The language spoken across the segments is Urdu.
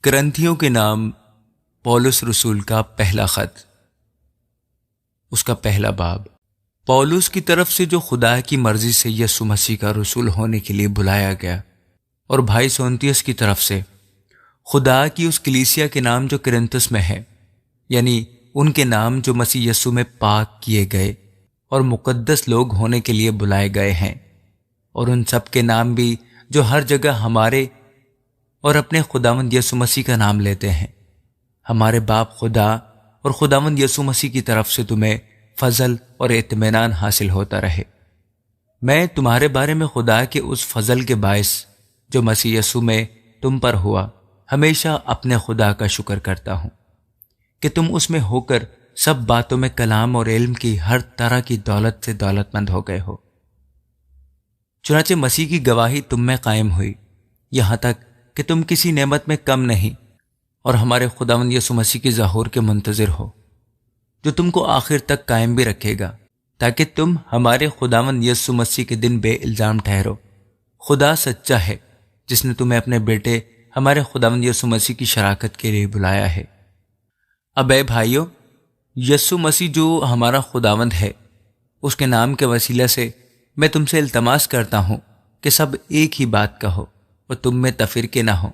کرنتھیوں کے نام پولس رسول کا پہلا خط، اس کا پہلا باب۔ پولس کی طرف سے جو خدا کی مرضی سے یسوع مسیح کا رسول ہونے کے لیے بلایا گیا، اور بھائی سونتیس کی طرف سے خدا کی اس کلیسیا کے نام جو کرنتھس میں ہے، یعنی ان کے نام جو مسیح یسوع میں پاک کیے گئے اور مقدس لوگ ہونے کے لیے بلائے گئے ہیں، اور ان سب کے نام بھی جو ہر جگہ ہمارے اور اپنے خداوند یسوع مسیح کا نام لیتے ہیں۔ ہمارے باپ خدا اور خداوند یسوع مسیح کی طرف سے تمہیں فضل اور اطمینان حاصل ہوتا رہے۔ میں تمہارے بارے میں خدا کے اس فضل کے باعث جو مسیح یسوع میں تم پر ہوا، ہمیشہ اپنے خدا کا شکر کرتا ہوں کہ تم اس میں ہو کر سب باتوں میں کلام اور علم کی ہر طرح کی دولت سے دولت مند ہو گئے ہو۔ چنانچہ مسیح کی گواہی تم میں قائم ہوئی، یہاں تک کہ تم کسی نعمت میں کم نہیں، اور ہمارے خداوند یسوع مسیح کے ظہور کے منتظر ہو، جو تم کو آخر تک قائم بھی رکھے گا، تاکہ تم ہمارے خداوند یسوع مسیح کے دن بے الزام ٹھہرو۔ خدا سچا ہے، جس نے تمہیں اپنے بیٹے ہمارے خداوند یسوع مسیح کی شراکت کے لیے بلایا ہے۔ اب اے بھائیو، یسوع مسیح جو ہمارا خداوند ہے، اس کے نام کے وسیلہ سے میں تم سے التماس کرتا ہوں کہ سب ایک ہی بات کہو اور تم میں تفرقے نہ ہو،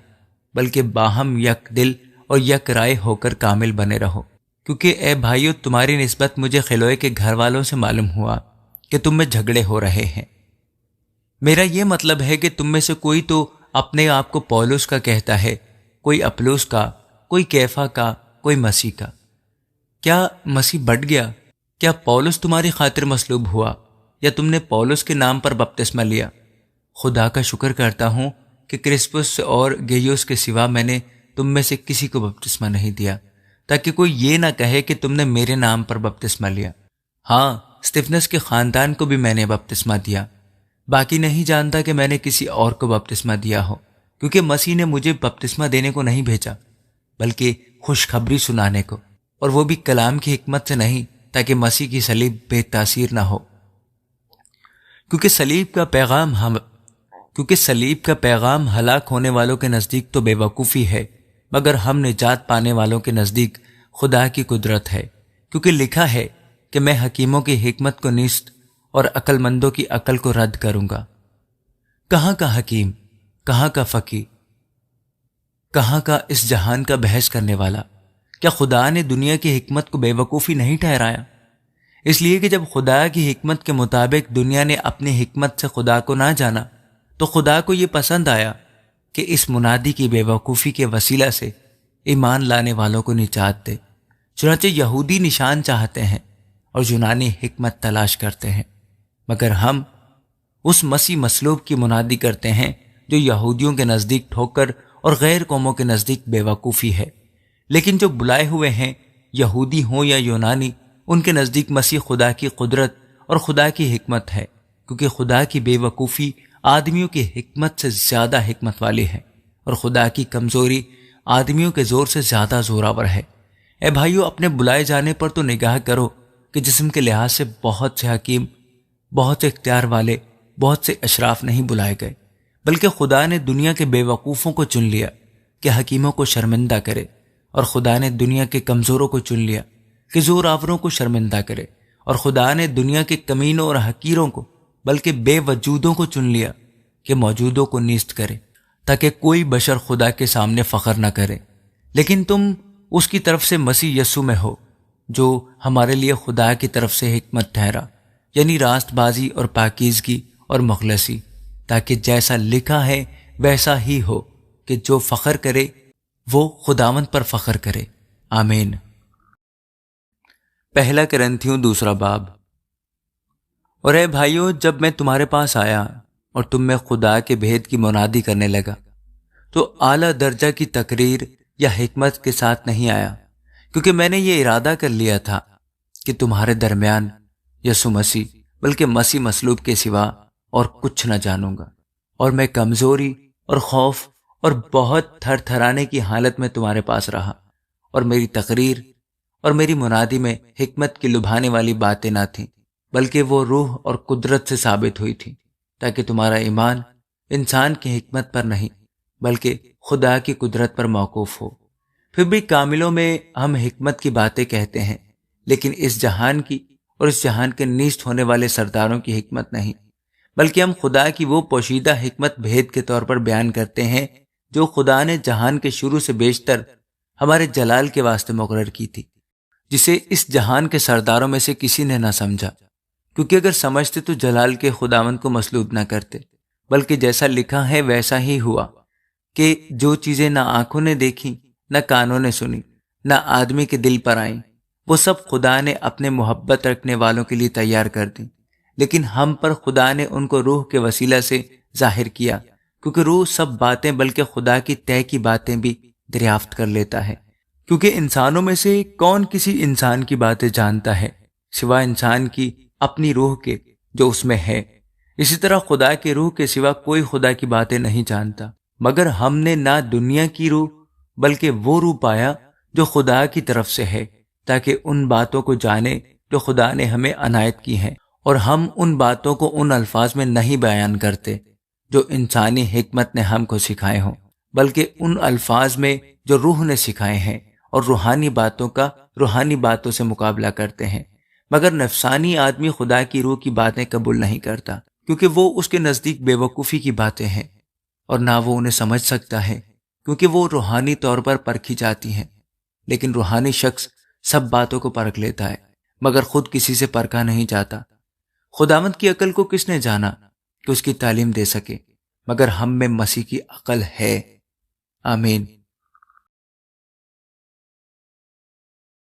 بلکہ باہم یک دل اور یک رائے ہو کر کامل بنے رہو۔ کیونکہ اے بھائیو، تمہاری نسبت مجھے خلوئے کے گھر والوں سے معلوم ہوا کہ تم میں جھگڑے ہو رہے ہیں۔ میرا یہ مطلب ہے کہ تم میں سے کوئی تو اپنے آپ کو پولس کا کہتا ہے، کوئی اپلوس کا، کوئی کیفا کا، کوئی مسیح کا۔ کیا مسیح بٹ گیا؟ کیا پولس تمہاری خاطر مصلوب ہوا، یا تم نے پولس کے نام پر بپتسمہ لیا؟ خدا کا شکر کرتا ہوں کہ کرسپس اور گیوس کے سوا میں نے تم میں سے کسی کو بپتسمہ نہیں دیا، تاکہ کوئی یہ نہ کہے کہ تم نے میرے نام پر بپتسمہ لیا۔ ہاں، استفنس کے خاندان کو بھی میں نے بپتسمہ دیا، باقی نہیں جانتا کہ میں نے کسی اور کو بپتسمہ دیا ہو، کیونکہ مسیح نے مجھے بپتسمہ دینے کو نہیں بھیجا، بلکہ خوشخبری سنانے کو، اور وہ بھی کلام کی حکمت سے نہیں، تاکہ مسیح کی صلیب بے تاثیر نہ ہو۔ کیونکہ صلیب کا پیغام ہلاک ہونے والوں کے نزدیک تو بے وقوفی ہے، مگر ہم نجات پانے والوں کے نزدیک خدا کی قدرت ہے۔ کیونکہ لکھا ہے کہ میں حکیموں کی حکمت کو نیست اور عقل مندوں کی عقل کو رد کروں گا۔ کہاں کا حکیم، کہاں کا فقیہ، کہاں کا اس جہان کا بحث کرنے والا؟ کیا خدا نے دنیا کی حکمت کو بے وقوفی نہیں ٹھہرایا؟ اس لیے کہ جب خدا کی حکمت کے مطابق دنیا نے اپنی حکمت سے خدا کو نہ جانا، تو خدا کو یہ پسند آیا کہ اس منادی کی بے وقوفی کے وسیلہ سے ایمان لانے والوں کو نجات دے۔ چنانچہ یہودی نشان چاہتے ہیں اور یونانی حکمت تلاش کرتے ہیں، مگر ہم اس مسیح مصلوب کی منادی کرتے ہیں جو یہودیوں کے نزدیک ٹھوکر اور غیر قوموں کے نزدیک بے وقوفی ہے، لیکن جو بلائے ہوئے ہیں، یہودی ہوں یا یونانی، ان کے نزدیک مسیح خدا کی قدرت اور خدا کی حکمت ہے، کیونکہ خدا کی بے وقوفی آدمیوں کی حکمت سے زیادہ حکمت والی ہے، اور خدا کی کمزوری آدمیوں کے زور سے زیادہ زوراور ہے۔ اے بھائیو، اپنے بلائے جانے پر تو نگاہ کرو کہ جسم کے لحاظ سے بہت سے حکیم، بہت سے اختیار والے، بہت سے اشراف نہیں بلائے گئے، بلکہ خدا نے دنیا کے بے وقوفوں کو چن لیا کہ حکیموں کو شرمندہ کرے، اور خدا نے دنیا کے کمزوروں کو چن لیا کہ زور آوروں کو شرمندہ کرے، اور خدا نے دنیا کے کمینوں اور حقیروں کو، بلکہ بے وجودوں کو چن لیا کہ موجودوں کو نیست کرے، تاکہ کوئی بشر خدا کے سامنے فخر نہ کرے۔ لیکن تم اس کی طرف سے مسیح یسوع میں ہو، جو ہمارے لیے خدا کی طرف سے حکمت ٹھہرا، یعنی راست بازی اور پاکیزگی اور مخلصی، تاکہ جیسا لکھا ہے ویسا ہی ہو کہ جو فخر کرے وہ خداوند پر فخر کرے۔ آمین۔ پہلا کرنتھیوں دوسرا باب۔ اور اے بھائیو، جب میں تمہارے پاس آیا اور تم میں خدا کے بھید کی منادی کرنے لگا، تو اعلیٰ درجہ کی تقریر یا حکمت کے ساتھ نہیں آیا، کیونکہ میں نے یہ ارادہ کر لیا تھا کہ تمہارے درمیان یسوع مسیح، بلکہ مسیح مصلوب کے سوا اور کچھ نہ جانوں گا، اور میں کمزوری اور خوف اور بہت تھر تھرانے کی حالت میں تمہارے پاس رہا، اور میری تقریر اور میری منادی میں حکمت کی لبھانے والی باتیں نہ تھیں، بلکہ وہ روح اور قدرت سے ثابت ہوئی تھی، تاکہ تمہارا ایمان انسان کی حکمت پر نہیں بلکہ خدا کی قدرت پر موقوف ہو۔ پھر بھی کاملوں میں ہم حکمت کی باتیں کہتے ہیں، لیکن اس جہان کی اور اس جہان کے نیست ہونے والے سرداروں کی حکمت نہیں، بلکہ ہم خدا کی وہ پوشیدہ حکمت بھید کے طور پر بیان کرتے ہیں جو خدا نے جہان کے شروع سے بیشتر ہمارے جلال کے واسطے مقرر کی تھی، جسے اس جہان کے سرداروں میں سے کسی نے نہ سمجھا، کیونکہ اگر سمجھتے تو جلال کے خداوند کو مسلوب نہ کرتے، بلکہ جیسا لکھا ہے ویسا ہی ہوا کہ جو چیزیں نہ آنکھوں نے دیکھیں، نہ کانوں نے سنی، نہ آدمی کے دل پر آئیں، وہ سب خدا نے اپنے محبت رکھنے والوں کے لیے تیار کر دیں، لیکن ہم پر خدا نے ان کو روح کے وسیلہ سے ظاہر کیا، کیونکہ روح سب باتیں بلکہ خدا کی طے کی باتیں بھی دریافت کر لیتا ہے، کیونکہ انسانوں میں سے کون کسی انسان کی باتیں جانتا ہے سوا انسان کی اپنی روح کے جو اس میں ہے۔ اسی طرح خدا کے روح کے سوا کوئی خدا کی باتیں نہیں جانتا، مگر ہم نے نہ دنیا کی روح بلکہ وہ روح پایا جو خدا کی طرف سے ہے، تاکہ ان باتوں کو جانے جو خدا نے ہمیں عنایت کی ہیں، اور ہم ان باتوں کو ان الفاظ میں نہیں بیان کرتے جو انسانی حکمت نے ہم کو سکھائے ہوں، بلکہ ان الفاظ میں جو روح نے سکھائے ہیں، اور روحانی باتوں کا روحانی باتوں سے مقابلہ کرتے ہیں۔ مگر نفسانی آدمی خدا کی روح کی باتیں قبول نہیں کرتا، کیونکہ وہ اس کے نزدیک بے وقوفی کی باتیں ہیں، اور نہ وہ انہیں سمجھ سکتا ہے، کیونکہ وہ روحانی طور پر پرکھی جاتی ہیں۔ لیکن روحانی شخص سب باتوں کو پرکھ لیتا ہے، مگر خود کسی سے پرکھا نہیں جاتا۔ خداوند کی عقل کو کس نے جانا کہ اس کی تعلیم دے سکے، مگر ہم میں مسیح کی عقل ہے۔ آمین۔